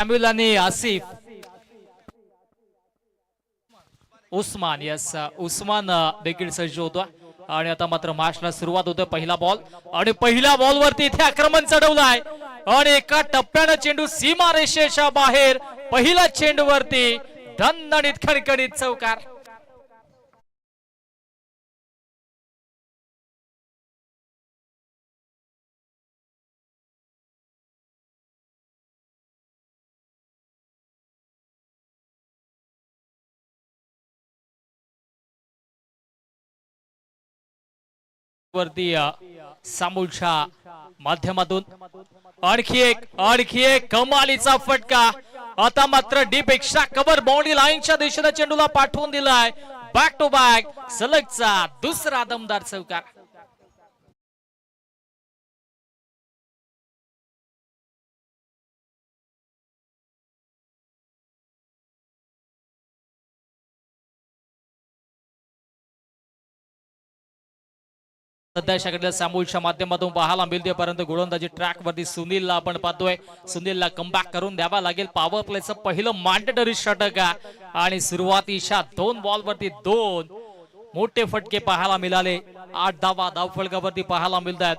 Samuel आणि आसिफ उस्मान उस्मान देखील सज्ज होतो आणि आता मात्र मॅचला सुरुवात होते। पहिला बॉल आणि पहिल्या बॉल वरती इथे आक्रमण चढवलाय आणि एका टप्प्याने चेंडू सीमा रेषेच्या बाहेर पहिला चेंडू वरती दणदणीत खणखणीत चौकार। वरती सामूलच्या माध्यमातून आणखी एक कमालीचा फटका। आता मात्र डीप एक्स्ट्रा कव्हर बाउंड्री लाईनच्या दिशेने चेंडूला पाठवून दिलाय। बॅक टू बॅक सलगचा दुसरा दमदार चौकार। सध्या सामूलच्या माध्यमातून पाहायला मिळते, परंतु गोलंदाजी ट्रॅक वरती सुनीलला आपण पाहतोय। सुनीलला कमबॅक करून द्यावा लागेल। पॉवर प्लेचं पहिलं मॅन्डेटरी षटक आणि सुरुवातीच्या 2 बॉल वरती 2 मोठे फटके पाहायला मिळाले। 8 धावफलकावरती पाहायला मिळतात।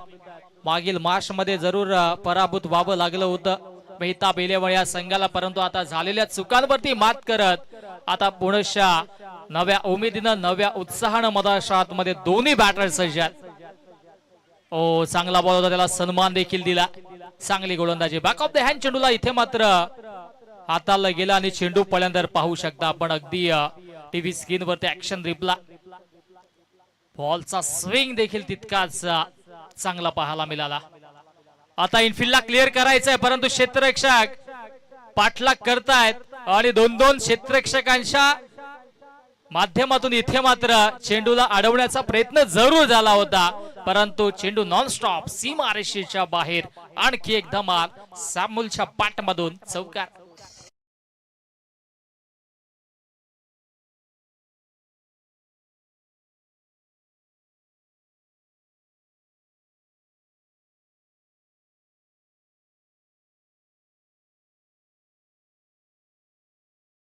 मागील मॅच मध्ये जरूर पराभूत व्हावं लागलं होतं मेहता बेलेवळ या संघाला, परंतु आता झालेल्या चुकांवरती मात करत आता पुणेच्या नव्या उमेदीनं नव्या उत्साहानं मधाशात मध्ये दोन्ही बॅटर सज्ज आहेत। ओ चांगला बॉल होता, त्याला सन्मान देखील दिला। चांगली गोलंदाजी बॅक ऑफ द हँड चेंडूला इथे मात्र हाताला गेला आणि चेंडू पळ्यांदर पाहू शकता आपण अगदी टीव्ही स्क्रीन वरती ऍक्शन रिप्ला। बॉलचा स्विंग देखील तितकाच चांगला पाहायला मिळाला। आता इनफिल्डला क्लिअर करायचंय, परंतु क्षेत्ररक्षक पाठलाग करतायत आणि 2-2 क्षेत्ररक्षकांच्या माध्यमातून इथे मात्र चेंडूला अडवण्याचा प्रयत्न जरूर झाला होता, परंतु चेंडू नॉनस्टॉप सीमा रेषेच्या बाहेर। आणखी एक धमाल सॅम्युअलच्या पाठमधून चौकार।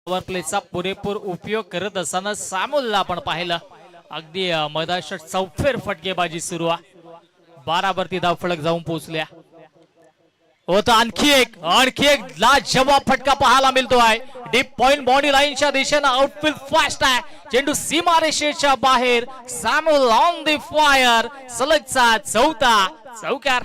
पॉवर प्लेचा पुरेपूर उपयोग करत असताना सॅम्युअलला आपण पाहिलं अगदी मैदानात चौफेर फटकेबाजी सुरू आहे। 12 वरती धावफलक जाऊन पोहोचल्या होता। आणखी एक लाजवाब फटका पाहायला मिळतो आहे। डीप पॉइंट बाउंड्री लाईनच्या दिशेने आउटफील्ड फास्ट आहे। चेंडू सीमा रेषेच्या बाहेर। सॅम्युअल ऑन द फायर सलगचा चौथा चौकार।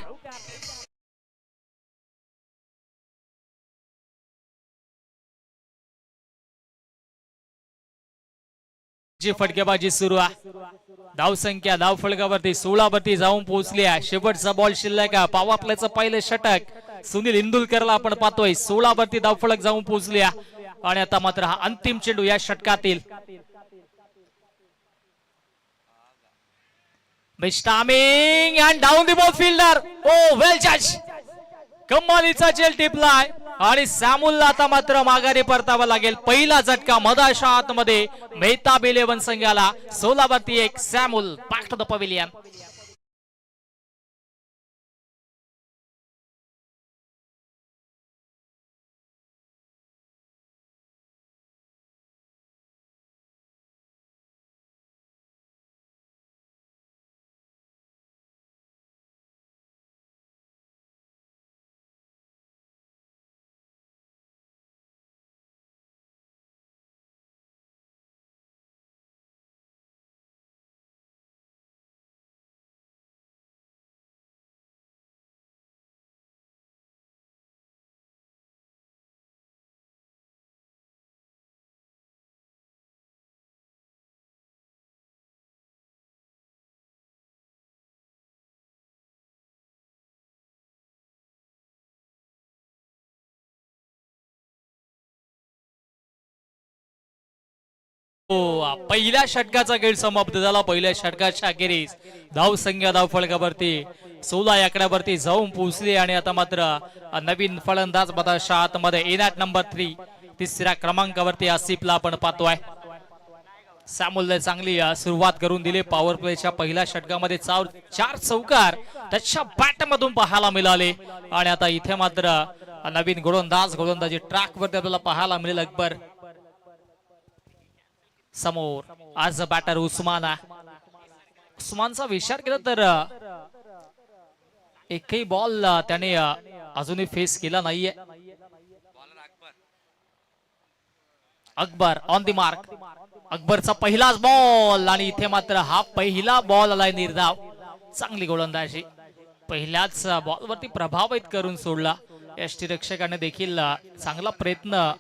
जी फटकेबाजी सुरू आहे। धावसंख्या धावफलकावरती 16 वरती जाऊन पोहोचली आहे। शेवटचा बॉल शिल्लक आहे। पॉवर प्लेचं पहिलं षटक सुनील इंदुलकरला आपण पाहतोय। 16 वरती धावफलक जाऊन पोहोचली आहे आणि आता मात्र हा अंतिम चेंडू या षटकातील। Mistiming and down the ball fielder. Oh well जज, कमालीचा चेल टिपलाय आणि सॅम्युअलला आता मात्र माघारी परतावा लागेल। पहिला झटका मधाच्या आतमध्ये मेहता बेलेवन संघाला। 16 वरती 1 Samuel back to the pavilion. पहिल्या षटकाचा खेळ समाप्त झाला। पहिल्या षटकाच्या अखेरीस धावसंख्या धावफलकावरती 16 आकड्यावरती जाऊन पोहोचली आणि आता मात्र नवीन फलंदाज मधाच्या आतमध्ये इनॅट नंबर 3 तिसऱ्या क्रमांकावरती आसिफला आपण पाहतोय। सॅम्युअलने चांगली सुरुवात करून दिली। पॉवर प्लेच्या पहिल्या षटकामध्ये 4 चौकार त्याच्या बॅटमधून पाहायला मिळाले आणि आता इथे मात्र नवीन गोलंदाजी ट्रॅक वरती आपल्याला पाहायला मिळेल. अकबर समोर आज बॅटर उस्मानचा विचार केला तर एकही बॉल त्याने अजूनही फेस केला नाहीये. Akbar on the mark. अकबरचा पहिलाच बॉल आणि इथे मात्र हा पहिला बॉल आलाय निर्धाव. चांगली गोलंदाजी पहिल्याच बॉलवरती प्रभावित करून सोडला. यष्टीरक्षकाने देखील चांगला प्रयत्न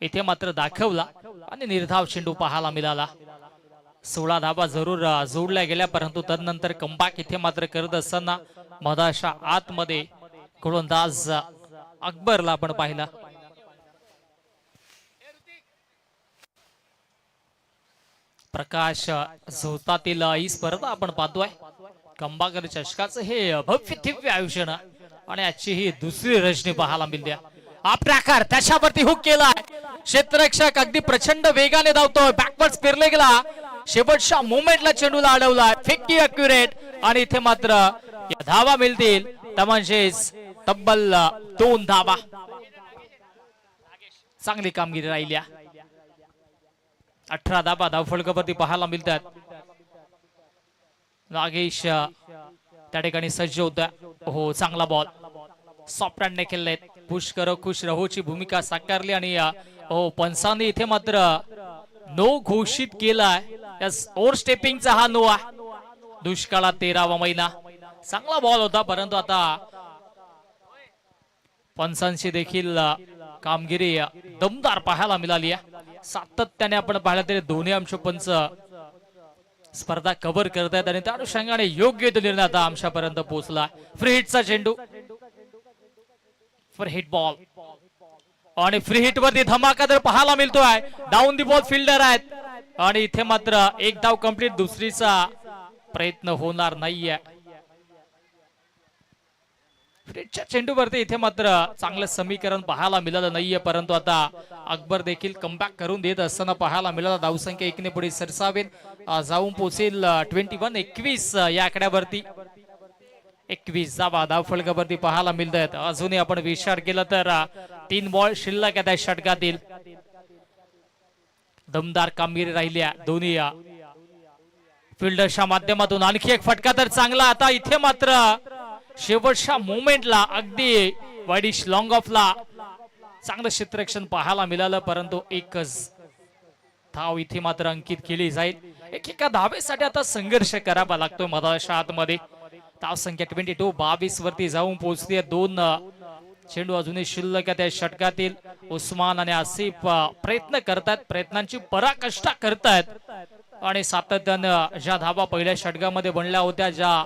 इथे मात्र दाखवला आणि निर्धाव चेंडू पाहायला मिळाला. 16 धाबा जरूर जोडल्या गेल्या परंतु तदनंतर कमबॅक इथे मात्र करत असताना मधाशा आतमध्ये गोलंदाज अकबरला आपण पाहिला. प्रकाश झोतातील ही स्पर्धा आपण पाहतोय. कंबाकर चषकाचं हे भव्य दिव्य आयोजन आणि आजची ही दुसरी रजनी पाहायला मिळते. हा ट्रॅकर त्याच्यावरती हुक केलाय. क्षेत्ररक्षक अगदी प्रचंड वेगाने धावतोय. बॅकवर्ड फिरले गेला. शेवटच्या मोमेंटला चेंडूला अडवलाय. फिक्की अक्युरेट आणि इथे मात्र धावा मिळतील म्हणजेच तब्बल 2 धावा. चांगली कामगिरी राहिली. 18 धाबा धावफलकावरती पाहायला मिळतात. नागेश त्या ठिकाणी सज्ज होता. हो चांगला बॉल सॉफ्ट हँडने खेळलेत. पुश करो खुश रहोची भूमिका साकारली आणि हो पंचांनी इथे मात्र नो घोषित केलाय. ओव्हर स्टेपिंगचा हा नो आहे. दुष्काळात 13वा महिना. चांगला बॉल होता परंतु आता पंचांची देखील कामगिरी दमदार पाहायला मिळाली आहे. सातत्याने आपण पाहिलं तरी दोन्ही अंश पंच स्पर्धा कव्हर करत आहेत आणि त्या अनुषंगाने योग्य तो निर्णय आता आमच्यापर्यंत पोहोचला. फ्री हिटचा चेंडू फॉर हिट बॉल आणि फ्री हिट वरती धमाका तर पाहायला मिळतोय. डाऊन दी बॉल फिल्डर आहेत आणि इथे मात्र एक धाव कंप्लीट. दुसरीचा प्रयत्न होणार नाहीये. फ्रीच्या चेंडूवरती इथे मात्र चांगलं समीकरण पाहायला मिळालं नाहीये परंतु आता अकबर देखील कमबॅक करून देत असताना पाहायला मिळाला. धावसंख्या 1 ने पुढे सरसावेल. जाऊन पोहोचेल 21 या आकड्यावरती. 21 धावा धावफलकावरती पाहायला मिळत आहेत. अजूनही आपण विचार केला तर 3 बॉल शिल्लक आहेत षटकातील. दमदार कामगिरी राहिली दोन्ही फिल्डरच्या माध्यमातून. आणखी एक फटका तर चांगला. आता इथे मात्र शेवटच्या मोमेंटला अगदी वाईडिश लॉंग ऑफला चांगलं क्षेत्ररक्षण पाहायला मिळालं परंतु एकच धाव इथे मात्र अंकित केली जाईल. एका धावेसाठी आता संघर्ष करावा लागतोय मधाशा आतमध्ये. धाव संख्या 22 वरती जाऊन पोहोचते. 2 चेंडू अजूनही शिल्लक त्या षटकातील. उस्मान आणि आसिफ प्रयत्न करतात. प्रयत्नांची पराकाष्ठा करतायत आणि सातत्यानं ज्या धावा पहिल्या षटकामध्ये बनल्या होत्या ज्या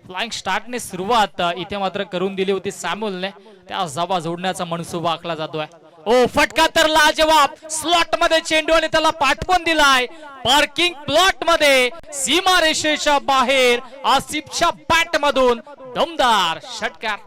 फ्लाइंग स्टार्टने सुरुवात इथे मात्र करून दिली होती सॅम्युअलने त्या धावा जोडण्याचा मनसुबा आखला जातोय. ओ फटका तर लाजवाब. स्लॉट मध्ये चेंडू आणि त्याला पाठवून दिलाय. पार्किंग प्लॉट मध्ये सीमा रेषेच्या बाहेर आसिफच्या बॅट मधून दमदार षटकार.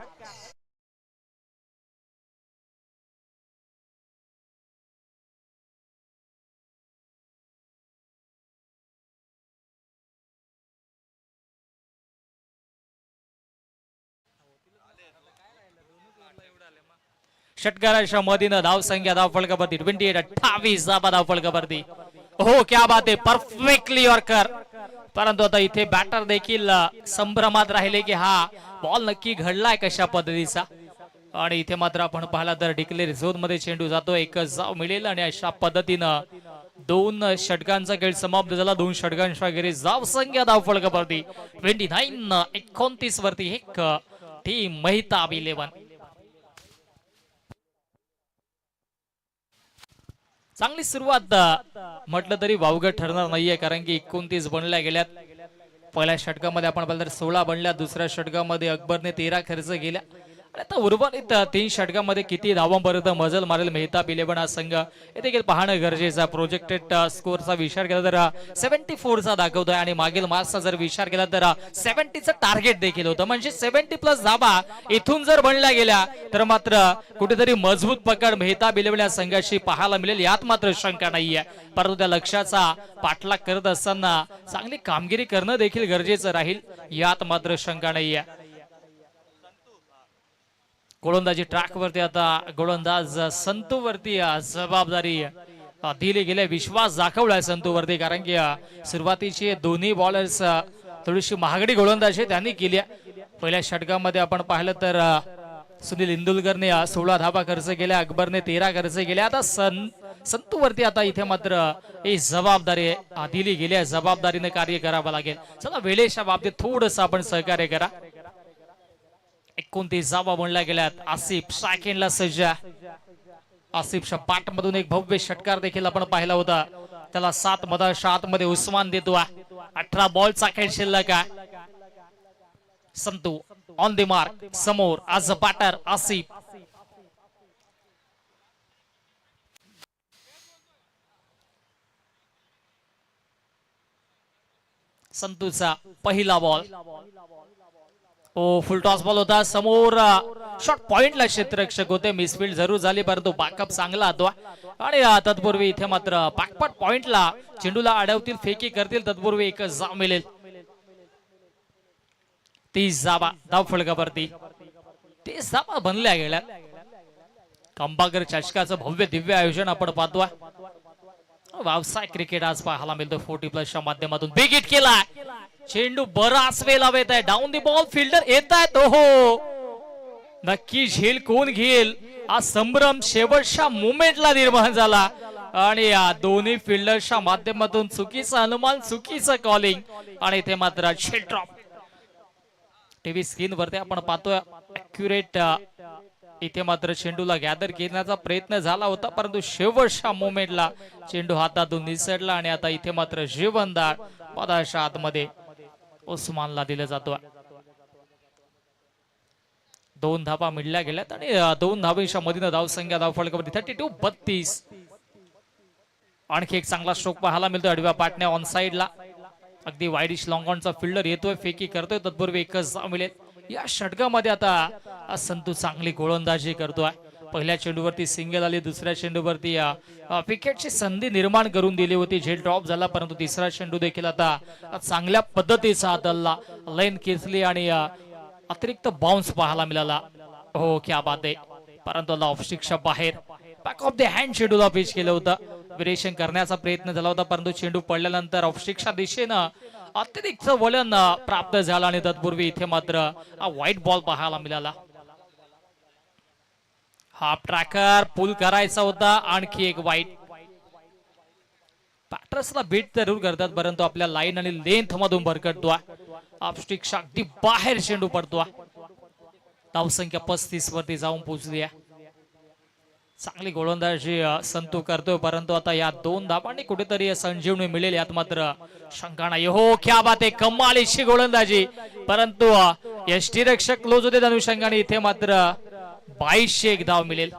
षटकाराच्या मधीनं धाव संख्या धावफलकावरती 28 धावा धावफलकावरती. हो क्या बात आहे. Perfectly yorker. परंतु आता इथे बॅटर देखील संभ्रमात राहिले की हा बॉल नक्की घडलाय कशा पद्धतीचा आणि इथे मात्र आपण पाहिला तर डिक्लेअर झोन मध्ये चेंडू जातो. एकच धाव मिळेल आणि अशा पद्धतीनं 2 षटकांचा खेळ समाप्त झाला. 2 षटकांच्या गेली धाव संख्या धावफलकावरती 29 वरती एक टीम मेहताब 11. चांगली सुरुवात म्हटलं तरी वावगं ठरणार नाहीये कारण की 29 बनल्या गेल्यात. पहिल्या षटकामध्ये आपण पाहिलं तर 16 बनल्या. दुसऱ्या षटकामध्ये अकबरने 13 खर्च केल्या आणि आता उर्वरित 3 षटकामध्ये किती धावांपर्यंत मजल मारेल मेहताब 11 हा संघ हे देखील पाहणं गरजेचं. प्रोजेक्टेड स्कोरचा विचार केला तर 74चा दाखवतोय आणि मागील मार्क्सचा जर विचार केला तर 70चं टार्गेट देखील होतं. म्हणजे 70+ धावा इथून जर बनल्या गेल्या तर मात्र कुठेतरी मजबूत पकड मेहताब 11 या संघाशी पाहायला मिळेल यात मात्र शंका नाहीये. परंतु त्या लक्ष्याचा पाठलाग करत असताना चांगली कामगिरी करणं देखील गरजेचं राहील यात मात्र शंका नाहीये. गोलंदाजी ट्रॅक वरती आता गोलंदाज संतू वरती जबाबदारी दिली गेली. विश्वास दाखवलाय संतू वरती, कारण की सुरुवातीची दोन्ही बॉलर्स थोडीशी महागडी गोलंदाजी त्यांनी केली. पहिल्या षटकामध्ये आपण पाहिलं तर सुनील इंदुलकरने 16 धाबा खर्च केल्या, अकबरने 13 खर्च केल्या. आता संतू वरती आता इथे मात्र ही जबाबदारी दिली गेली आहे, जबाबदारीने कार्य करावं लागेल. चला वेळेच्या बाबतीत थोडस आपण सहकार्य करा. 29 धाबा बनल्या गेल्यात. आसिफ सेकंडला सज्ज. आसिफच्या पाठ मधून एक भव्य षटकार देखील आपण पाहिला होता. त्याला 7 मधात मध्ये उस्मान देतो. 18 बॉलचा खेळ शिल्लक आहे. संतू ऑन द मार्क, समोर आज बॅटर आसिफ. संतूचा पहिला बॉल. फुल टॉस बॉल होता. समोर शॉर्ट पॉइंटला क्षेत्ररक्षक होते. मिसफील्ड जरूर झाली, परंतु बॅकअप चांगला होता. आणि तत्पूर्वी इथे मात्र बॅकपॉट पॉइंटला चेंडूला अडवतील, फेकी करतील, तत्पूर्वी एक जाव मिळेल. 30 धाबा धाव फलकावरती. 30 धाबा बनल्या गेल्या. कंबागर चषकाचं भव्य दिव्य आयोजन आपण पाहतोय. व्यावसाय क्रिकेट आज पाहायला मिळतो 40+ माध्यमातून. बिग हिट केला. चेंडू बराच वेळ लावत आहे. डाऊन दी बॉल, फिल्डर येत आहेत. हो, नक्की झेल कोण घेईल हा संभ्रम शेवटच्या मोमेंटला निर्माण झाला. आणि या दोन्ही फिल्डर्सच्या माध्यमातून चुकीचा अनुमान, चुकीचं कॉलिंग, आणि इथे मात्र झेल ड्रॉप. टीव्ही स्क्रीन वरती आपण पाहतोय अॅक्युरेट इथे मात्र चेंडूला गॅदर घेण्याचा प्रयत्न झाला होता, परंतु शेवटच्या मोमेंटला चेंडू हातातून निसटला. आणि आता इथे मात्र जीवनदार पदाच्या आतमध्ये उस्मानला दिला जातो. 2 धाबा मिळल्या गेल्यात आणि 2 धाबेच्या मधीन धावसंख्या धावफलकावरती 32-32. आणखी एक चांगला स्ट्रोक पाहायला मिळतोय आडव्या पाटण्या ऑन साइडला. अगदी वाईडिश लॉंग ऑनचा फिल्डर येतोय, फेकी करतोय, तत्पूर्वी एकच धाव मिळेल. या षटकामध्ये आता संतू चांगली गोलंदाजी करतोय. पहिल्या चेंडूवरती सिंगल आली, दुसऱ्या चेंडूवरती विकेटची संधी निर्माण करून दिली होती. झेल ड्रॉप झाला, परंतु तिसरा चेंडू देखील आता चांगल्या पद्धतीचा हाताळला, लाईन खेचली आणि अतिरिक्त बाउन्स पाहायला मिळाला. हो, क्या बात आहे. परंतु ऑफस्टिकच्या बाहेर बॅक ऑफ द हँड चेंडूला पिच केलं होतं. व्हेरिएशन करण्याचा प्रयत्न झाला होता, परंतु चेंडू पडल्यानंतर ऑफस्टिकच्या दिशेनं अतिरिक्त वलन प्राप्त झाला. आणि तत्पूर्वी इथे मात्र व्हाईट बॉल पाहायला मिळाला. हाफ ट्रॅकर पुल करायचा होता. आणखी एक वाईट. बॅटर्सला बीट जरूर करतात, परंतु आपल्या लाईन आणि लेंथ मधून भरकटतो. ऑफस्टिकच्या अगदी बाहेर चेंडू पडतो. धावसंख्या 35 वरती जाऊन पोहोचली आहे. चांगली गोलंदाजी संतू करतोय, परंतु आता या 2 धाबांनी कुठेतरी संजीवनी मिळेल यात मात्र शंका नाही. हो, क्या बात आहे. कमालीची गोलंदाजी, परंतु यष्टीरक्षक क्लोज होते अनुषंगाने. इथे मात्र 2201 धाव मिळेल.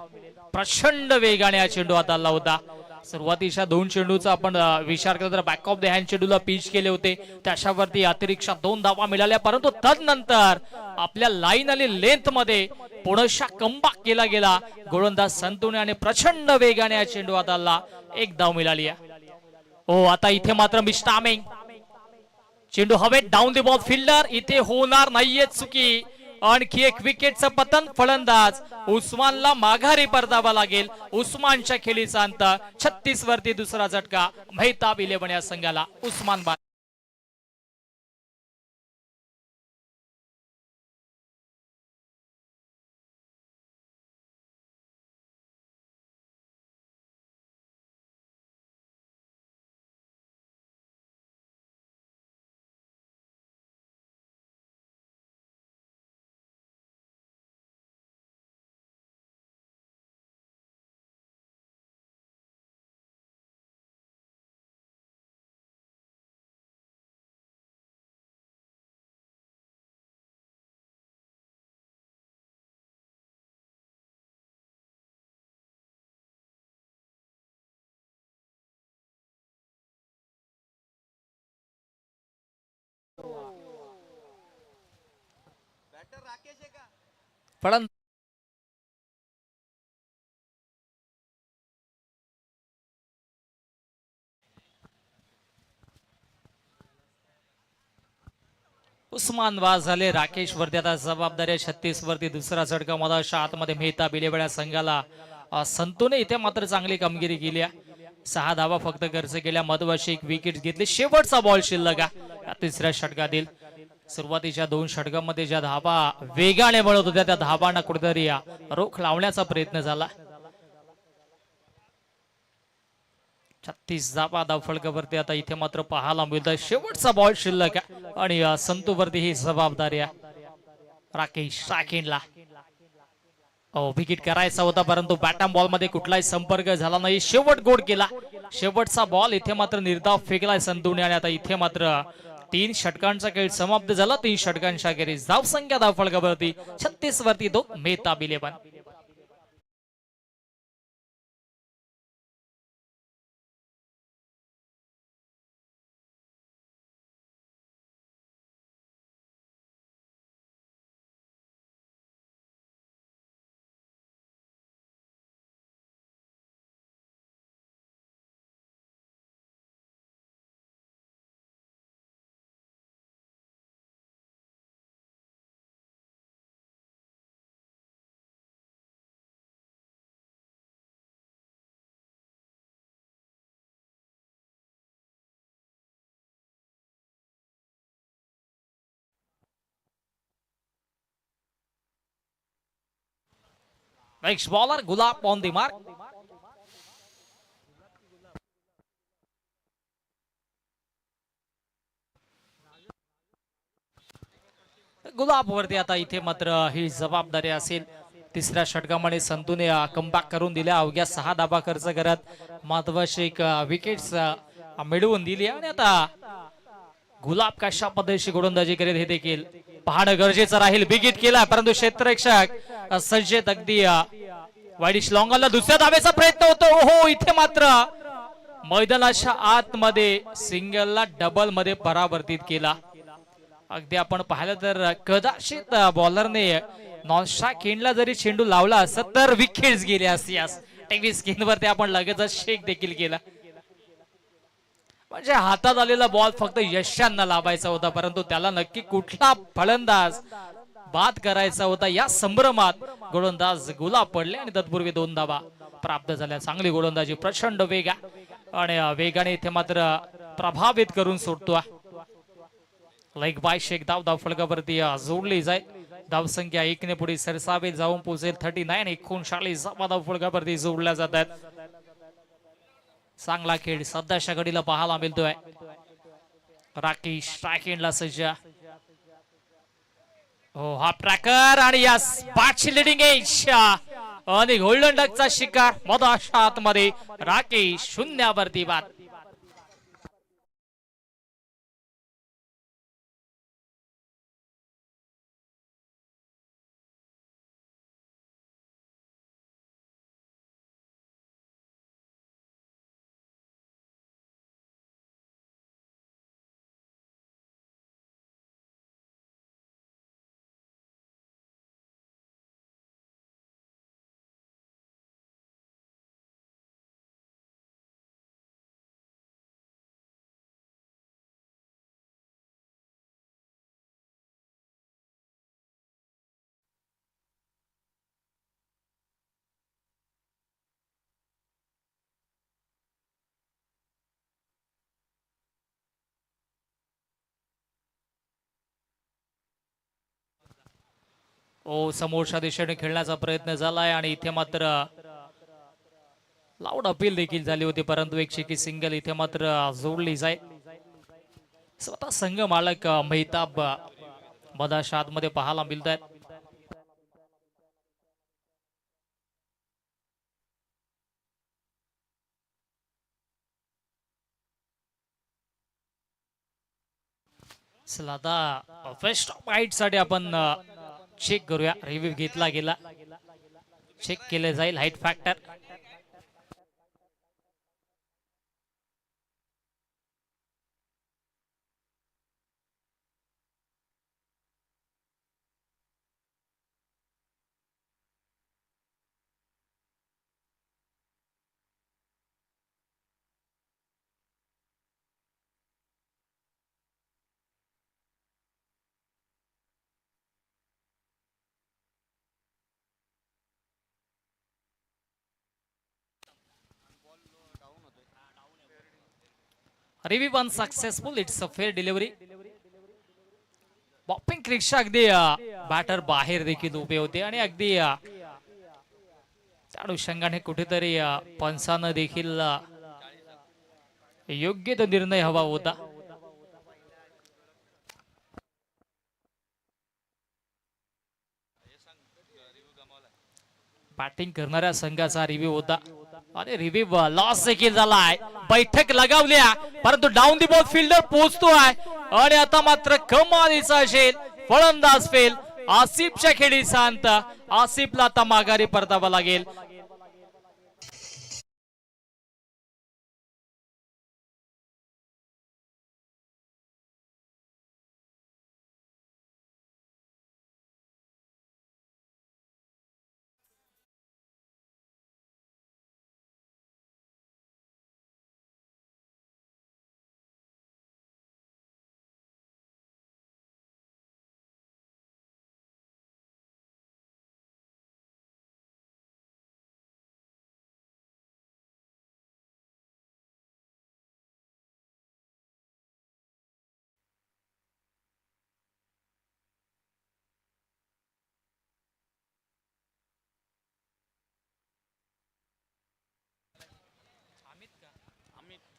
प्रचंड वेगाने हा चेंडू हाताळला होता. सुरुवातीच्या 2 चेंडूचा आपण विचार केला तर बॅक ऑफ द हँड चेंडूला पिच केले होते, त्याच्यावरती अतिरिक्त 2 धावा मिळाल्या, परंतु तदनंतर आपल्या लाईन आणि लेंथ मध्ये पुनश्च कमबॅक केला गेला गोलंदाज संतूने आणि प्रचंड वेगाने हा चेंडू हाताळला. 1 धाव मिळाली. हो, आता इथे मात्र मिस्टामिंग. चेंडू हवेत, डाऊन द बॉल, फिल्डर इथे होणार नाहीये चुकी. आणखी एक विकेटचं पतन. फलंदाज उस्मानला माघारी परतावा लागेल. उस्मानच्या खेळीचा अंत 36 वरती दुसरा झटका. मेहताब 11 या संघाला. उस्मान बाद. फलंदाज उस्मान वाज झाले. राकेश वरती आता जबाबदारी 36 वरती दुसरा झटका मधाच्या आतमध्ये मेहता बिलेबळ्या संघाला संतूने इथे मात्र चांगली कामगिरी केली आहे. 6 धावा फक्त खर्च केल्या. मधवाशी एक विकेट घेतली. शेवटचा बॉल शिल्लक आहे तिसऱ्या षटकातील. सुरुवातीच्या 2 षटकांमध्ये ज्या धावा वेगाने मिळत होत्या त्या धावांना कुठेतरी रोख लावण्याचा प्रयत्न झाला. 36 धावा धावफलकावरती आता इथे मात्र पाहायला मिळतं. शेवटचा बॉल शिल्लक आहे आणि संतूवरती ही जबाबदारी आहे राकेश राखेनला. विकेट करायचा होता परंतु बॅटम बॉल मध्ये कुठलाही संपर्क झाला नाही. शेवट गोड केला. शेवटचा बॉल इथे मात्र निर्धाव फेकलाय संतूने आणि आता इथे मात्र 3 षटकांचा खेळ समाप्त झाला. 3 षटकांच्या अखेरीस धावसंख्या धावफलकावरती 36 वरती 2 Mehtab 11. Next bowler Gulab on the mark. गुलाब वरती आता इथे मात्र ही जबाबदारी असेल. तिसऱ्या षटकामध्ये संतूने कमबॅक करून दिल्या. अवघ्या 6 धाबा खर्च करत महत्वाची एक विकेट्स मिळवून दिली आणि आता गुलाब कशा पद्धतीची गोलंदाजी करेल हे देखील पाहणं गरजेचं राहील. बिगिट केला परंतु क्षेत्ररक्षक सज्जेत अगदी वाईडिश लॉंगला दुसऱ्या धावेचा प्रयत्न होतो. हो इथे मात्र मैदानाच्या आतमध्ये सिंगलला डबल मध्ये परावर्तित केला. अगदी आपण पाहिलं तर कदाचित बॉलरने नॉन स्ट्राइक एंडला जरी चेंडू लावला असत तर विकेट्स गेले असती. टीव्ही स्क्रीनवरती आपण लगेचच शेक देखील केला. म्हणजे हातात आलेला बॉल फक्त यशांना लावायचा होता परंतु त्याला नक्की कुठला फलंदाज बाद करायचा होता या संभ्रमात गोलंदाज गुलाब पडले आणि तत्पूर्वी 2 धावा प्राप्त झाल्या. चांगली गोलंदाजी प्रचंड वेगा आणि वेगाने इथे मात्र प्रभावित करून सोडतो. लाईक बाय शेख धाव फलकावरती जोडली जाईल. धावसंख्या 1 ने पुढे सरसावे जाऊन पोहोचेल 39. 39 धाव फलकावरती जोडल्या जातात. चांगला खेळ सध्याच्या घडीला पाहायला मिळतोय. राकेश राखेनला सज्ज. हो हा ट्रॅकर आणि या बाटची लिडिंग एज आणि गोल्डन डकचा शिकार मधाच्या आतमध्ये राकेश 0 वरती बाद. समोरच्या दिशेने खेळण्याचा प्रयत्न झालाय आणि इथे मात्र लाऊड अपील देखील झाली होती परंतु एक शेकी सिंगल इथे मात्र जोडली जाईल. स्वतः संघ मालक मेहताब मधाच्या आतमध्ये पाहायला मिळत आहेत. चला आता फर्स्ट बाईट साठी आपण चेक करूया. रिव्ह्यू घेतला गेला. चेक केले जाईल height factor. Review one successful. It's a fair delivery. Popping क्रिकच्या अगदी बॅटर बाहेर देखील उभे होते आणि अगदी त्या अनुषंगाने कुठेतरी पंचानं देखील योग्य तो निर्णय हवा होता. बॅटिंग करणाऱ्या संघाचा रिव्ह्यू होता आणि रिव्ह्यू लॉस देखील झालाय. बैठक लगावल्या परंतु डाऊन दी बॉल फिल्डर पोहोचतोय आणि आता मात्र कमालीचा असेल फलंदाज फेल. आसिफच्या खेळीचा अंत. आसिफला आता माघारी परतावा लागेल.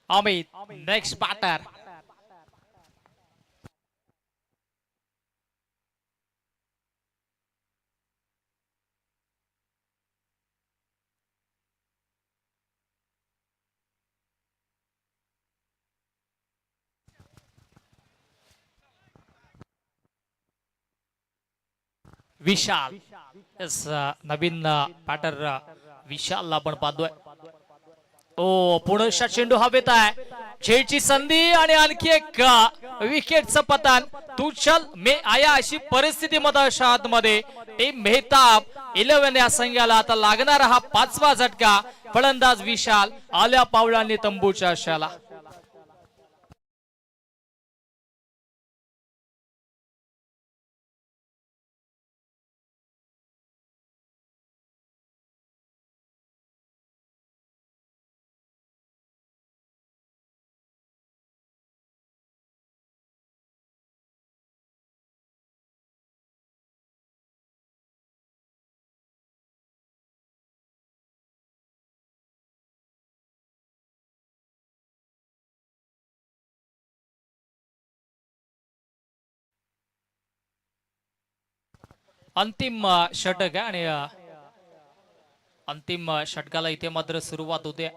Amit next batter. विशाल. नवीन बॅटर विशालला आपण पाहतोय. ओ पुढच्या चेंडू हवेत आहे. खेळची संधी आणि आणखी एक विकेटचं पतन. तू चल मे आया अशी परिस्थिती मध्ये टीम मेहताब 11 या संघाला आता लागणारा हा 5वा झटका. फलंदाज विशाल आल्या पावलांनी तंबूच्या आशाला. अंतिम षटक आणि अंतिम षटकाला इथे मात्र सुरुवात होते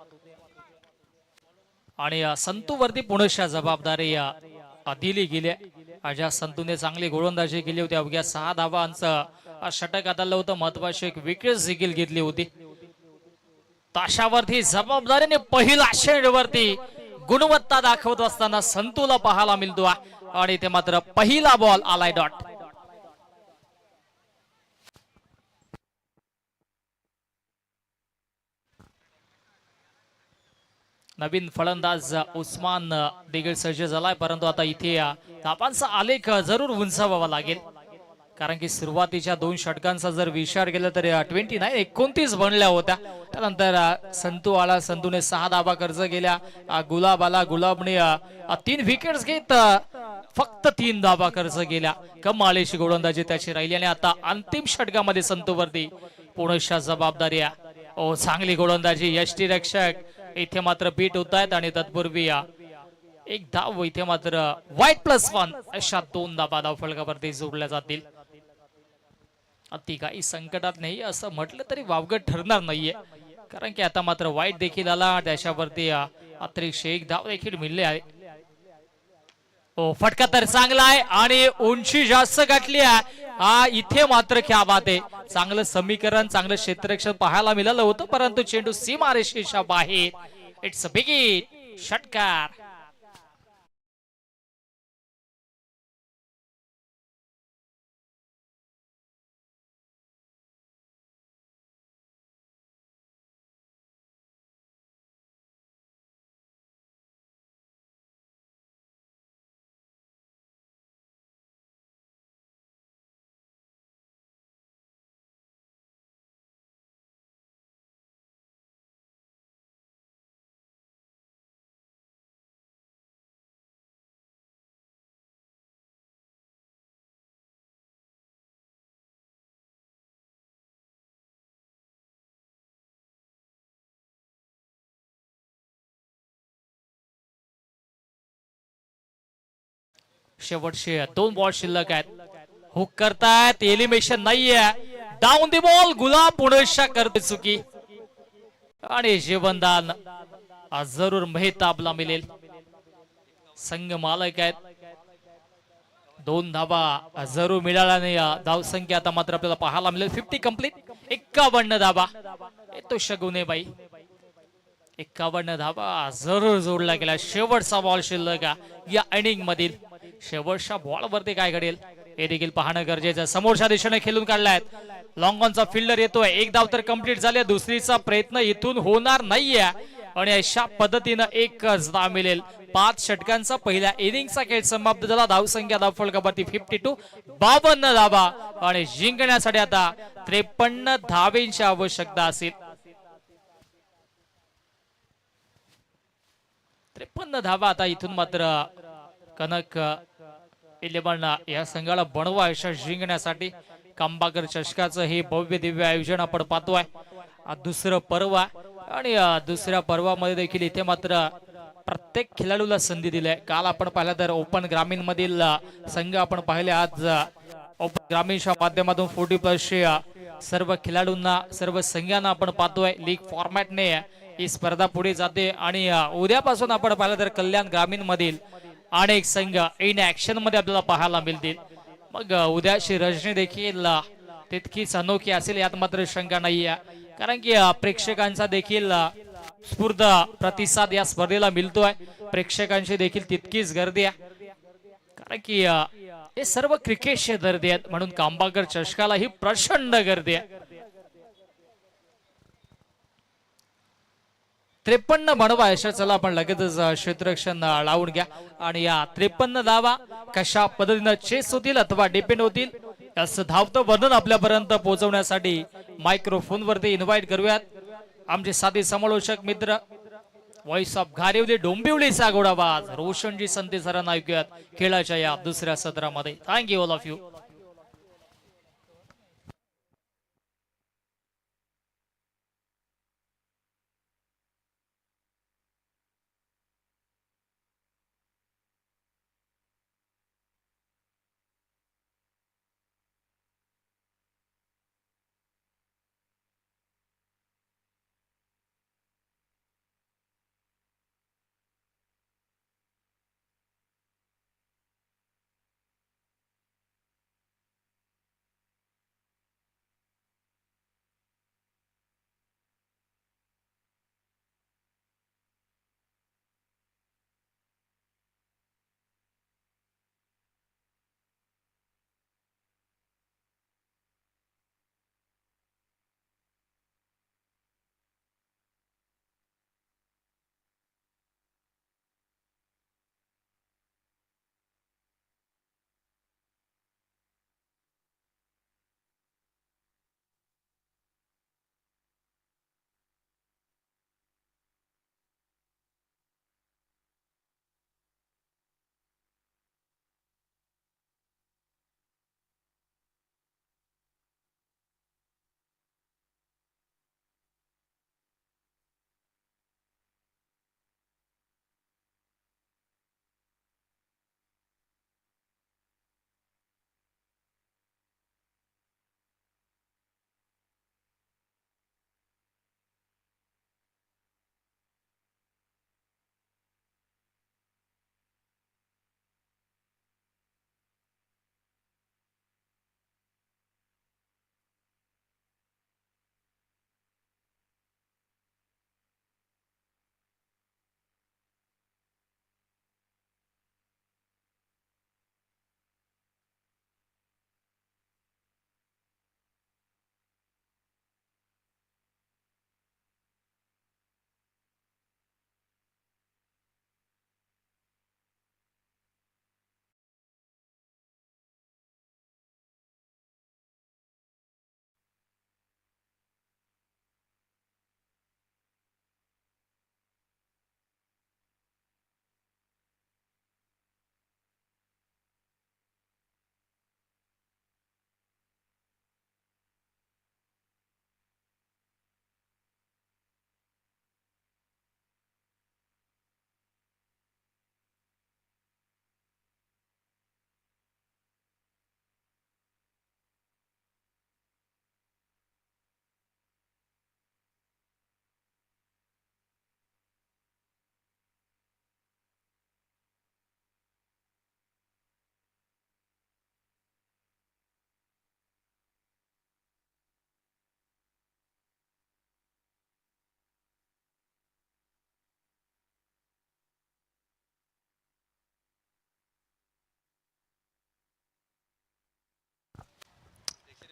आणि संतूवरती पुणेच्या जबाबदारी दिली गेली. अशा संतूने चांगली गोलंदाजी केली होती. अवघ्या 6 धावांचं षटक आदळलं होतं. महत्वाची एक विकेट देखील घेतली होती. ताशावरती जबाबदारीने पहिला षटकावरती गुणवत्ता दाखवत असताना संतूला पाहायला मिळतो आणि ते मात्र पहिला बॉल आलाय डॉट. नवीन फलंदाज उस्मान देखील सज्ज झालाय परंतु आता इथे धावांचा आलेख जरूर उंचावावा लागेल. कारण की सुरुवातीच्या 2 षटकांचा जर विचार केला तर 29 बनल्या होत्या. त्यानंतर संतू आला. संतूने 6 धावा कर्ज केल्या. गुलाब आला. गुलाबने 3 विकेट्स घेत फक्त 3 धावा कर्ज केल्या. कमालीची गोलंदाजी त्याची राहिली आणि आता अंतिम षटकामध्ये संतूवरती पुणेच्या जबाबदारी. ओ चांगली गोलंदाजी. यष्टीरक्षक इथे मात्र बीट होत आहेत आणि तत्पूर्वी एक धाव इथे मात्र वाईट +1 अशा 2 धावा धावफलकावरती जोडल्या जातील. ती काही संकटात नाही असं म्हटलं तरी वावगं ठरणार नाहीये. कारण की आता मात्र वाईट देखील आला. त्याच्यावरती अतिरिक्त एक धाव देखील मिळले आहे. हो फटका तर चांगला आहे आणि उंची जास्त गाठली आहे. इथे मात्र क्या बात आहे. चांगलं समीकरण चांगलं क्षेत्ररक्षण पाहायला मिळालं होतं परंतु चेंडू सीमारेषेच्या बाहेर. It's a big hit. षटकार. शेवटचे 2 बॉल शिल्लक आहेत. हुक करतायत, एलिमिनेशन नाहीये. डाऊन दी बॉल, गुलाब पुणेशा करते चुकी आणि जीवनदान जरूर मेहताबला मिळेल. संघ मालक आहेत. 2 धाबा जरूर मिळाला नाही. धावसंख्या आता मात्र आपल्याला पाहायला मिळेल 50 कंप्लीट. 51 धाबा येतो शगुनेबाई. 51 धाबा जरूर जोडला गेला. शेवटचा बॉल शिल्लक या इनिंग मधील. शेवटच्या बॉल वरती काय घडेल हे देखील पाहणं गरजेचं. समोरच्या दिशेने खेळून काढलाय. लॉंग ऑनचा फिल्डर येतोय. एक धाव तर कंप्लीट झाली. दुसरीचा प्रयत्न इथून होणार नाहीये आणि अशा पद्धतीनं एक धाव मिळेल. 5 षटकांचा पहिल्या इनिंगचा खेळ समाप्त झाला. धावसंख्या धाव फलकावरती 52. 52 धावा आणि जिंकण्यासाठी आता 53 धावेंची आवश्यकता असेल. 53 धावा आता इथून मात्र कनक 11 या संघाला बनवा अशा जिंकण्यासाठी. कांबाकर चषकाचं हे भव्य दिव्य आयोजन आपण पाहतोय. दुसरं पर्व आणि दुसऱ्या पर्वामध्ये देखील इथे मात्र प्रत्येक खेळाडूला संधी दिली. काल आपण पाहिलं तर ओपन ग्रामीण मधील संघ आपण पाहिले. आज ओपन ग्रामीणच्या माध्यमातून 40+ सर्व खेळाडूंना सर्व संघांना आपण पाहतोय. लीग फॉर्मॅटने ही स्पर्धा पुढे जाते आणि उद्यापासून आपण पाहिलं तर कल्याण ग्रामीण मधील अनेक संघ इन ऍक्शन मध्ये आपल्याला पाहायला मिळतील. मग उद्याची रजनी देखील तितकीच अनोखी असेल यात मात्र शंका नाही आहे. कारण की प्रेक्षकांचा देखील स्फूर्त प्रतिसाद या स्पर्धेला मिळतोय. प्रेक्षकांची देखील तितकीच गर्दी आहे. कारण की हे सर्व क्रिकेटचे दर्दी आहेत म्हणून कांबाकर चषकाला ही प्रचंड गर्दी आहे. 53 बनवा अशा. चला आपण लगेचच क्षेत्ररक्षण लावून घ्या आणि या 53 धावा कशा पद्धतीनं चेस होतील अथवा डिपेंड होतील असं धावतं वर्णन आपल्यापर्यंत पोहोचवण्यासाठी मायक्रोफोन वरती इन्व्हाइट करूयात आमचे साथी समालोचक मित्र. व्हॉइस ऑफ घारिवली डोंबिवलीचा घोडाबाज रोशनजी संते सरांना ऐकूयात खेळाच्या या दुसऱ्या सत्रामध्ये. Thank you all of you.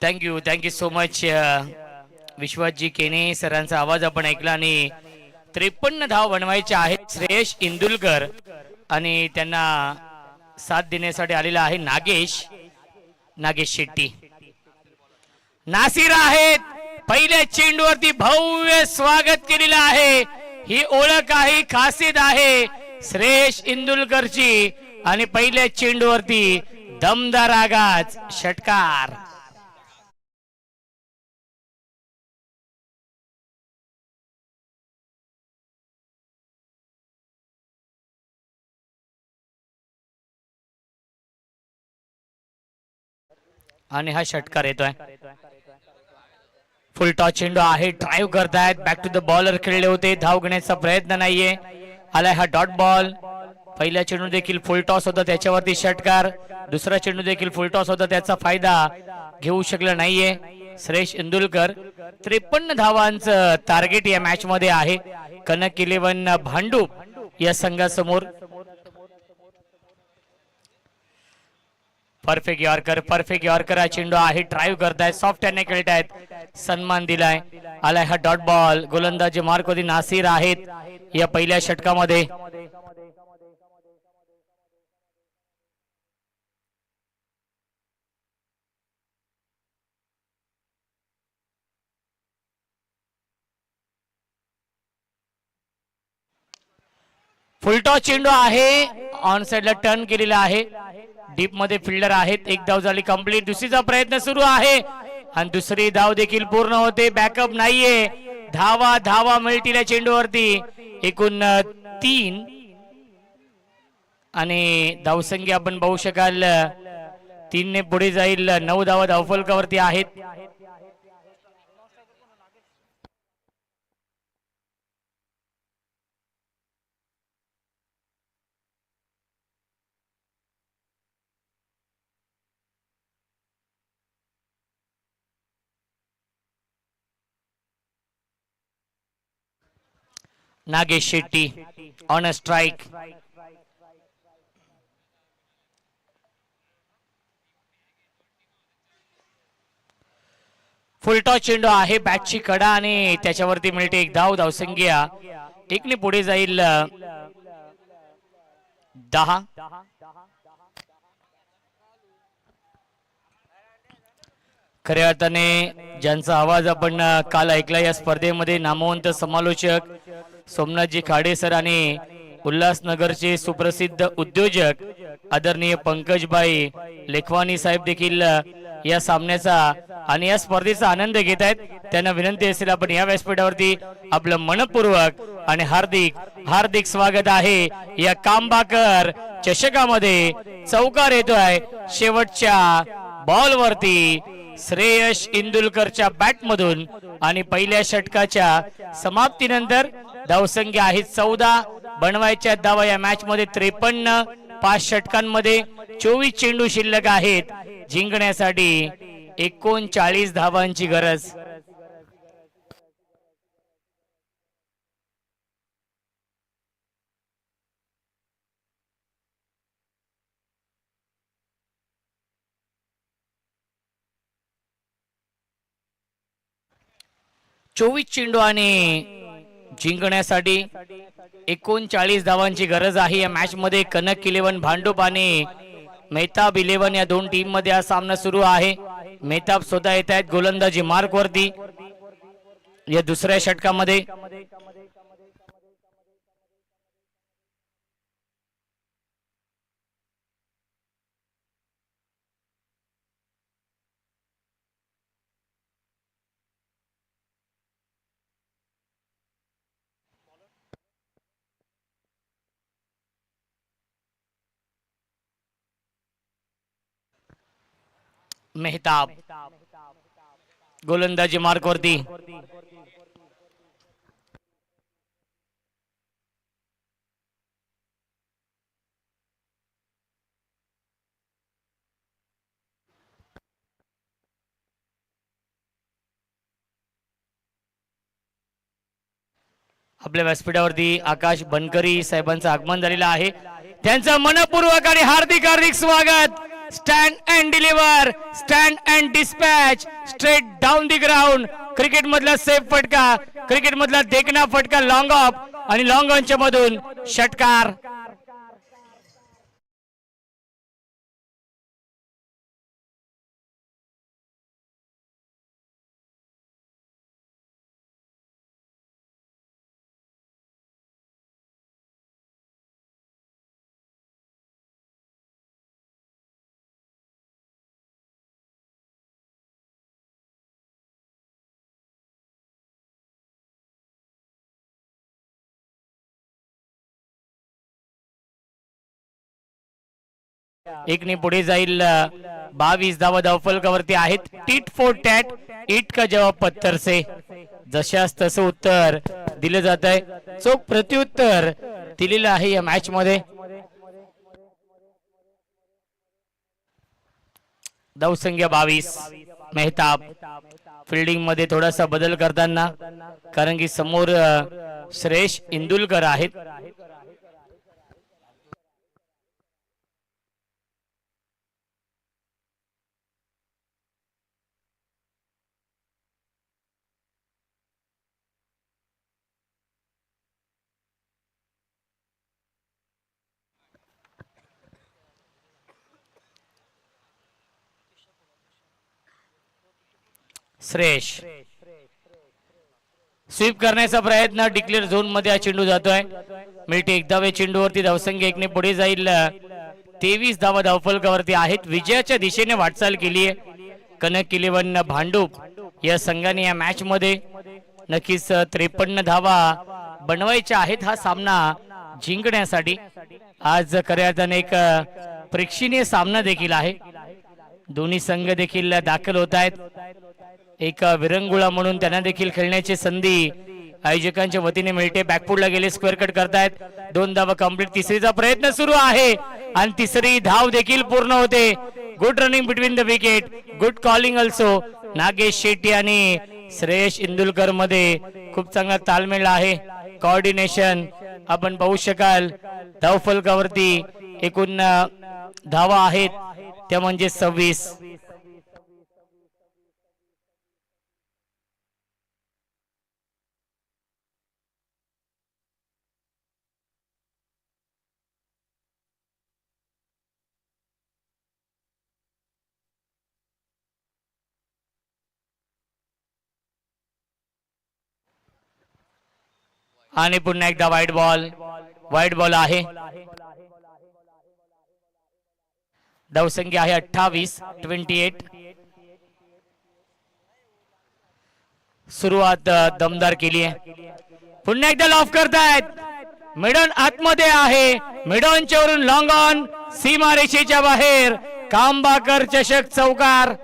Thank you so much Vishwasji Kene सरांचा आवाज आपण ऐकला आणि 53 धाव बनवायचे आहेत श्रेयश इंदुलकर आणि त्यांना साथ देण्यासाठी आलेला आहे नागेश शेट्टी. नासिर आहेत पहिल्या चेंडूवरती भव्य स्वागत केलेलं आहे. ही ओळख आहे खासियत आहे श्रेयश इंदुलकरची आणि पहिल्या चेंडूवरती दमदार आगाज षटकार. आणि हा षटकार येतोय. फुल टॉस चेंडू आहे ड्राईव्ह करतायत बॅक टू द बॉलर खेळले होते धाव घेण्याचा प्रयत्न नाहीये आलाय हा डॉट बॉल. पहिला चेंडू देखील फुल टॉस होता त्याच्यावरती षटकार. दुसरा चेंडू देखील फुल टॉस होता त्याचा फायदा घेऊ शकला नाहीये श्रेयश इंदुलकर. 53 धावांचं टार्गेट या मॅच मध्ये आहे कनक 11 भांडूप या संघासमोर. परफेक्ट यॉर्कर हा चेंडू आहे ड्राईव्ह करतायत सॉफ्ट हँडने खेळतायत सन्मान दिलाय. आलाय हा डॉट बॉल. गोलंदाजी मार्क होती नासिर आहेत या पहिल्या षटकामध्ये. फुलटॉस चेंडू आहे ऑन साइडला टर्न केलेला आहे. डीप मध्ये फिल्डर आहेत. एक धाव झाली कंप्लीट. दुसरीचा प्रयत्न सुरू आहे आणि दुसरी धाव देखील पूर्ण होते. बॅकअप नाहीये. धावा मिळतील चेंडूवरती एकूण 3 आणि धावसंख्या आपण बघू शकाल 3 ने पुढे जाईल. 9 धावा धावफलकावरती आहेत. Nagesh Shetty on a strike. Full toss चेंडू आहे बॅटची कडा आणि त्याच्यावरती मिळते एक धाव. धावसंख्या 1 ने पुढे जाईल 10. खऱ्या अर्थाने ज्यांचा आवाज आपण काल ऐकला या स्पर्धेमध्ये नामवंत समालोचक सोमनाथजी खाडे सर आणि उल्हासनगरचे सुप्रसिद्ध उद्योजक आदरणीय पंकजबाई लेखवानी साहेब देखील या सामन्याचा आणि या स्पर्धेचा आनंद घेत आहेत. त्यांना विनंती असेल आपण या व्यासपीठावरती आपलं मनपूर्वक आणि हार्दिक स्वागत आहे. या कामबाकर चषकामध्ये चौकार येतोय शेवटच्या बॉलवरती श्रेयश इंदुलकरच्या बॅट मधून आणि पहिल्या षटकाच्या समाप्तीनंतर धावसंख्या आहे 14. बनवायच्या धावा या मॅच मध्ये 53. 5 षटकांमध्ये 24 चेंडू शिल्लक आहेत. जिंकण्यासाठी 39 धावांची गरज. चेंडू आणि जिंकण्यासाठी 39 धावांची गरज आहे. या मॅच मध्ये कनक 11 भांडूप आणि मेहताब 11 या दोन टीम मध्ये हा सामना सुरू आहे. मेहताब स्वतः येत आहेत गोलंदाजी मार्क वरती या दुसऱ्या षटकामध्ये. मेहताब गोलंदाजी मार्क वरती. आपल्या व्यासपीठावरती आकाश बनकरी साहेबांचं आगमन झालेलं आहे. त्यांचं मनपूर्वक आणि हार्दिक स्वागत stand and deliver, stand and dispatch, straight down the ground. Cricket मधला सेफ फटका, क्रिकेट मधला देखना फटका, लॉंग ऑफ आणि लॉंग ऑनच्या मधून षटकार. एकने पुढे जाईल. 22 धावा धावफलकावरती आहेत. टीट फॉर टॅट, ईट का जवाब पत्थर से. जशास तसं उत्तर दिलं जात आहे. चोख प्रत्युत्तर दिलेलं आहे या मॅच मध्ये. धावसंख्या 22. मेहताब फिल्डिंग मध्ये थोडासा बदल करताना, कारण की समोर श्रेयश इंदुलकर आहेत. श्रेयश स्वीप करण्याचा प्रयत्न, डिक्लेअर झोन मध्ये हा चेंडू जातोय. मिळते एकदावे चेंडूवरती. धावसंख्या एकने पुढे जाईल. 23 धावा धावफलकावरती आहेत. विजयाच्या दिशेने वाटचाल केली आहे कनक 11 भांडूप या संघाने या मॅच मध्ये. नक्कीच 53 धावा बनवायच्या आहेत हा सामना जिंकण्यासाठी. आज खऱ्या अर्थाने एक प्रेक्षणीय सामना देखील आहे. दोन्ही संघ देखील दाखल होत आहेत. एक विरंगुळा म्हणून त्यांना देखील खेळण्याची संधी आयोजकांच्या वतीने मिळते. बॅकफुटला गेले, स्क्वेअर कट करतायत. 2 धावा कंप्लीट. तिसरीचा प्रयत्न सुरू आहे आणि तिसरी धाव देखील पूर्ण होते. Good running between the wicket, good calling also. Nagesh Shetty आणि श्रेयश इंदुलकर मध्ये खूप चांगला ताळमेळ आहे. कोऑर्डिनेशन आपण पाहू शकाल. धावफलकावरती एकूण धावा आहेत त्या म्हणजे 26. आणि पुन्हा एकदा व्हाईट बॉल आहे. धावसंख्या आहे 28. सुरुवात दमदार केली आहे. पुन्हा एकदा लॉफ करतायत. मिडॉन आतमध्ये आहे. मिडॉनच्या वरून लॉंग ऑन, सीमारेषेच्या बाहेर. कांबाकर चषक चौकार.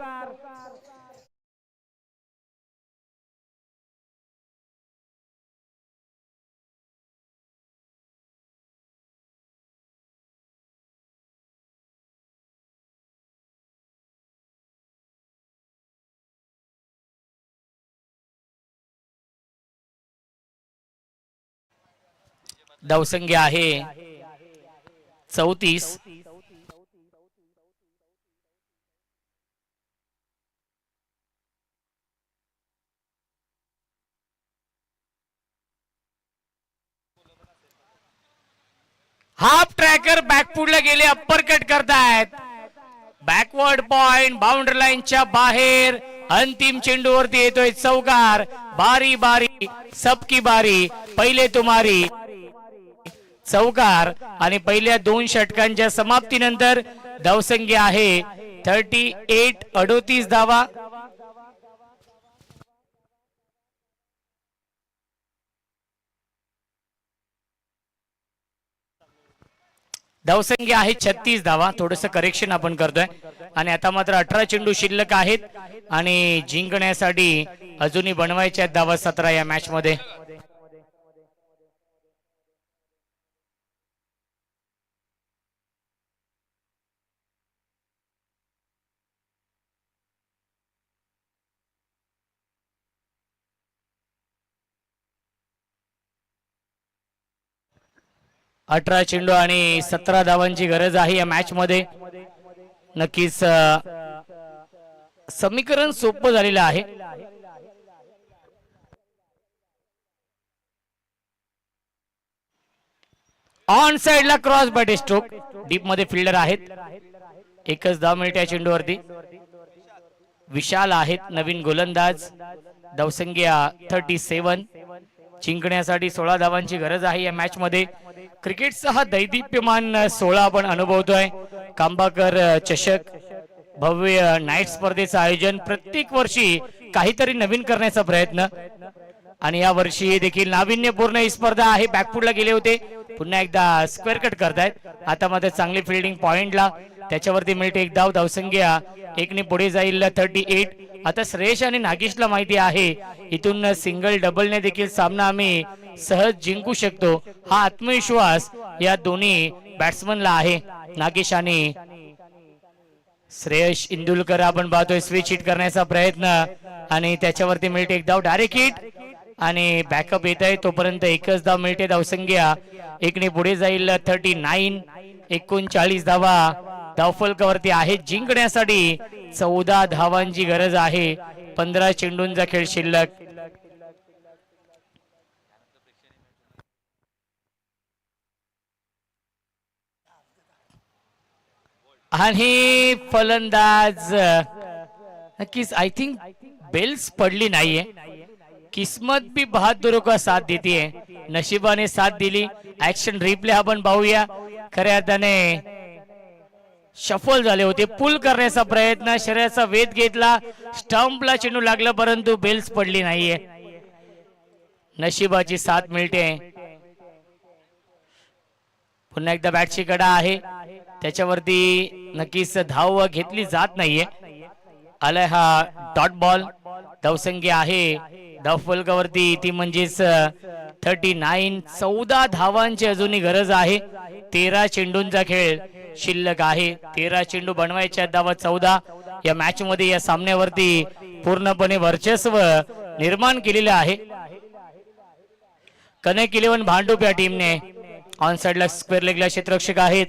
धावसंख्या आहे 34. हाफ ट्रॅकर बॅकफुटला गेले, अप्पर कट करतायत. बॅकवर्ड पॉइंट बाउंड्री लाईनच्या बाहेर. अंतिम चेंडूवरती येतोय चौकार. बारी बारी सबकी बारी, पहिले तुम्हारी. चौकार आणि पहिल्या 2 षटकांच्या समाप्तीनंतर धावसंख्या आहे 38. 38 धावा. धावसंख्या आहे 36 धावा. थोडस करेक्शन आपण करतोय. आणि आता मात्र 18 चेंडू शिल्लक आहेत आणि जिंकण्यासाठी अजूनही बनवायच्या धावा 17 या मॅच मध्ये. 18 चेंडू आणि 17 धावांची गरज आहे या मॅच मध्ये. नक्कीच समीकरण सोपं झालेलं आहे. ऑन साइडला क्रॉस बॅट स्ट्रोक, डीप मध्ये फिल्डर आहेत. एकच धाव मिळते या चेंडूवरती. विशाल आहेत नवीन गोलंदाज. धावसंख्या 37. जिंकण्यासाठी 16 धावांची गरज आहे या मॅच मध्ये. क्रिकेटचा हा दैदिप्यमान 16 आपण अनुभवतोय. कांबाकर चषक, भव्य नाईट स्पर्धेचं आयोजन, प्रत्येक वर्षी काहीतरी नवीन करण्याचा प्रयत्न, आणि या वर्षी देखील नाविन्यपूर्ण ही स्पर्धा आहे. बॅकफुटला गेले होते, पुन्हा एकदा स्क्वेअर कट करतायत. आता मध्ये चांगली फिल्डिंग पॉइंटला, त्याच्यावरती मिळते एक धाव. धावसंख्या 1 ने पुढे जाईल 38. आता श्रेयश आणि नागेशला माहिती आहे इथून सिंगल डबलने देखील सामना आम्ही सहज जिंकू शकतो. हा आत्मविश्वास या दोन्ही बॅट्समनला आहे. नागेश आणि श्रेयश इंदुलकर आपण पाहतोय स्विच हिट करण्याचा प्रयत्न, आणि त्याच्यावरती मिळते एक धाव. डायरेक्ट हिट आणि बॅकअप येत आहे, तोपर्यंत एकच धाव मिळते. धावसंख्या 1 ने पुढे जाईल 39. 39 धावा धावफलकावरती आहे. जिंकण्यासाठी 14 धावांची गरज आहे. 15 चेंडूंचा खेळ शिल्लक. आणि फलंदाज नक्कीच आय थिंक बेल्स पडली नाहीये. किस्मत भी बहादुरों का साथ देती है. नशिबाने साथ दिली. ऍक्शन रिप्ले आपण पाहूया. खऱ्या अर्थाने शफल झाले होते. पुल करण्याचा प्रयत्न, शरीराचा वेध घेतला, स्टंपला चेंडू लागला, परंतु बेल्स पडली नाहीये. नशिबाची साथ मिळते. पुन्हा एकदा बॅटची कडा आहे, त्याच्यावरती नक्कीच धाव घेतली जात नाहीये. आलाय हा डॉट बॉल. धावसंख्या आहे धावफलकावरती ती म्हणजेच 39. 14 धावांची अजूनही गरज आहे. 13 चेंडूंचा खेळ शिल्लक आहे. 13 चेंडू बनवायच्या, धावा 14. या मॅच मध्ये, या सामन्यावरती पूर्णपणे वर्चस्व निर्माण केलेलं आहे. कनेक्ट 11 भांडूप या टीमने. ऑन साइडला स्क्वेअर लेगला क्षेत्ररक्षक आहेत.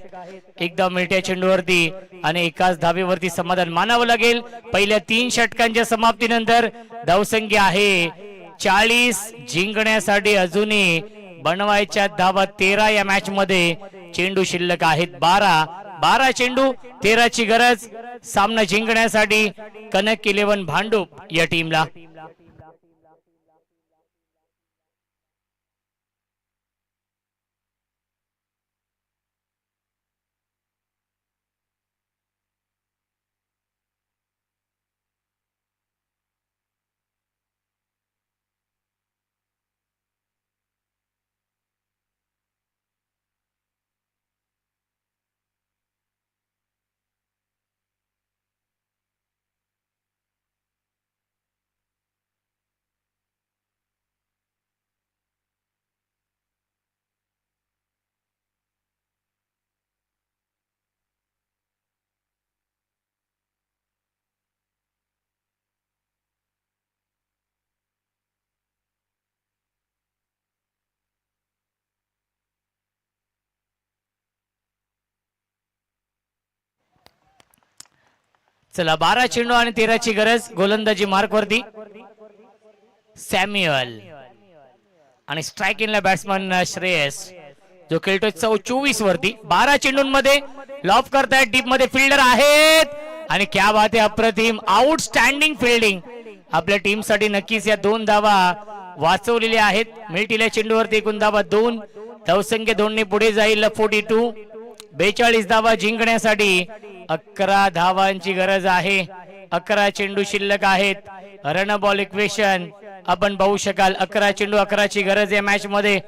एकदा मिळत्या चेंडूवरती आणि एकाच धावेवरती समाधान मानावं लागेल. पहिल्या 3 षटकांच्या समाप्तीनंतर धावसंख्या आहे 40. जिंकण्यासाठी अजूनही बनवायच्या धावा 13 या मॅच मध्ये. चेंडू शिल्लक आहेत 12 चेंडू, 13 ची गरज सामना जिंकण्यासाठी कनेक्ट 11 भांडूप या टीमला. चला 12 चेंडू आणि 13 ची गरज. गोलंदाजी मार्क वरती सॅम्युअल आणि स्ट्राइक इनला बॅट्समन श्रेयस जो खेळतोय 24 वरती. 12 चेंडूंमध्ये लॉफ करतायत. डीप मध्ये फिल्डर आहेत आणि क्या बात आहे, अप्रतिम आउटस्टँडिंग फिल्डिंग आपल्या टीम साठी. नक्कीच या 2 धावा वाचवलेल्या आहेत. मिळतील चेंडूवरती एकूण धावा 2. धावसंख्या 2 ने पुढे जाईल 42. 42 धावा जिंकण्यासाठी 11 धावांची गरज आहे. 11 चेंडू शिल्लक आहेत. रन बॉल इक्वेशन आपण पाहू शकाल. 11 चेंडू 11 ची गरज आहे मॅच मध्ये.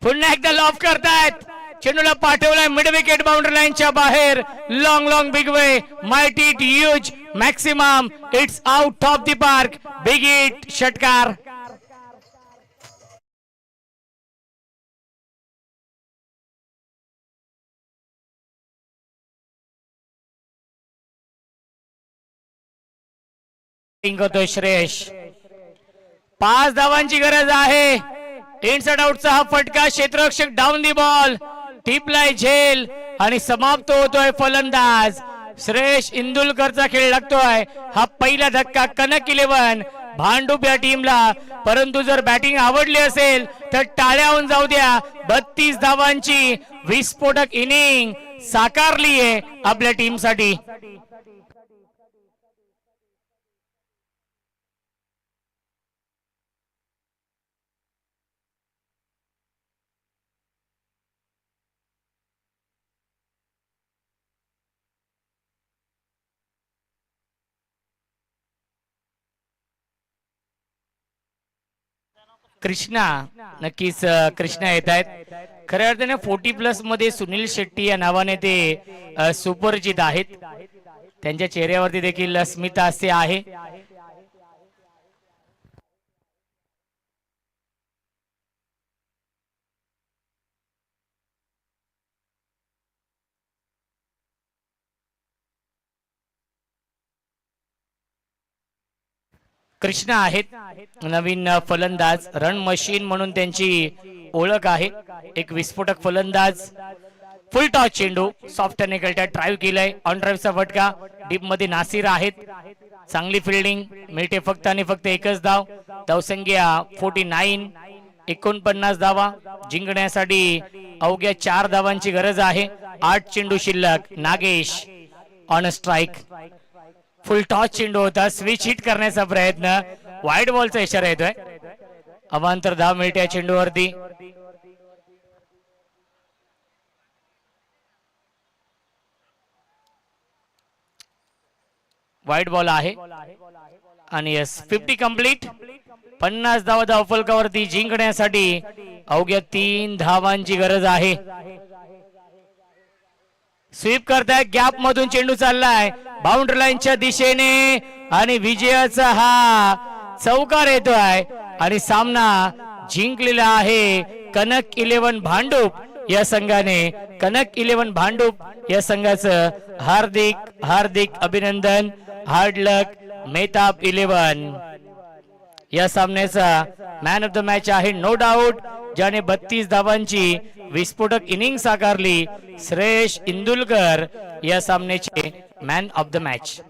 पुन्हा एकदा लॉफ करतायत. चेंडूला पाठवलाय मिड विकेट बाउंड्री लाईनच्या बाहेर. Long big way, might it huge, maximum, it's out of the park. Big hit, षटकार. करतोय श्रेयश. 5 धावांची गरज आहे. इनसाइड आउटचा हा फटका, क्षेत्ररक्षक डाऊन दी बॉल, टिपलाय झेल आणि समाप्त होतोय फलंदाज. श्रेयश इंदुलकरचा खेळ लागतोय. हा पहिला धक्का कनक 11 भांडूप या टीमला. परंतु जर बॅटिंग आवडली असेल तर टाळ्या होऊन जाऊ द्या. 32 धावांची विस्फोटक इनिंग साकारली आहे आपल्या टीमसाठी. कृष्णा, नक्कीच कृष्णा येत आहेत. खऱ्या अर्थाने 40+ मध्ये सुनील शेट्टी या नावाने ते सुपरिचित आहेत. त्यांच्या चेहऱ्यावरती देखील स्मित हास्य आहे. कृष्णा आहेत नवीन फलंदाज, रन मशीन म्हणून त्यांची ओळख आहे. एक विस्फोटक फलंदाज. फुल टॉस चेंडू सॉफ्ट निकलत्या, ड्राईव्ह केलाय, ऑन ड्राईव्हचा फटका. डीप मध्ये नासिर आहेत. चांगली फिल्डिंग, मिळते फक्त आणि फक्त एकच धाव. धावसंख्या 49, 49 धावा. जिंकण्यासाठी अवघ्या 4 धावांची गरज आहे. 8 चेंडू शिल्लक. Nagesh on strike. Full toss चेंडू होता, स्विच हिट करण्याचा प्रयत्न, वाईड बॉलचा इशारा येतोय. अवांतर धाव मिळते या चेंडूवरती. वाईड बॉल आहे आणि यस 50 कंप्लीट. 50 धावा धावफलकावरती. जिंकण्यासाठी अवघ्या 3 धावांची गरज आहे. स्वीप करताय, गॅप मधून चेंडू चाललाय बाउंड्री लाईनच्या दिशेने आणि विजयाचा हा चौकार येतोय आणि सामना जिंकलेला आहे कनक 11 भांडूप या संघाने. कनक 11 भांडूप या संघाचं हार्दिक हार्दिक अभिनंदन. हार्ड लक मेहताब 11 या सामन्याचा मॅन ऑफ द मॅच आहे नो डाऊट, ज्याने 32 धावांची विस्फोटक इनिंग साकारली. श्रेयश इंदुलकर या सामन्याचे मॅन ऑफ द मॅच.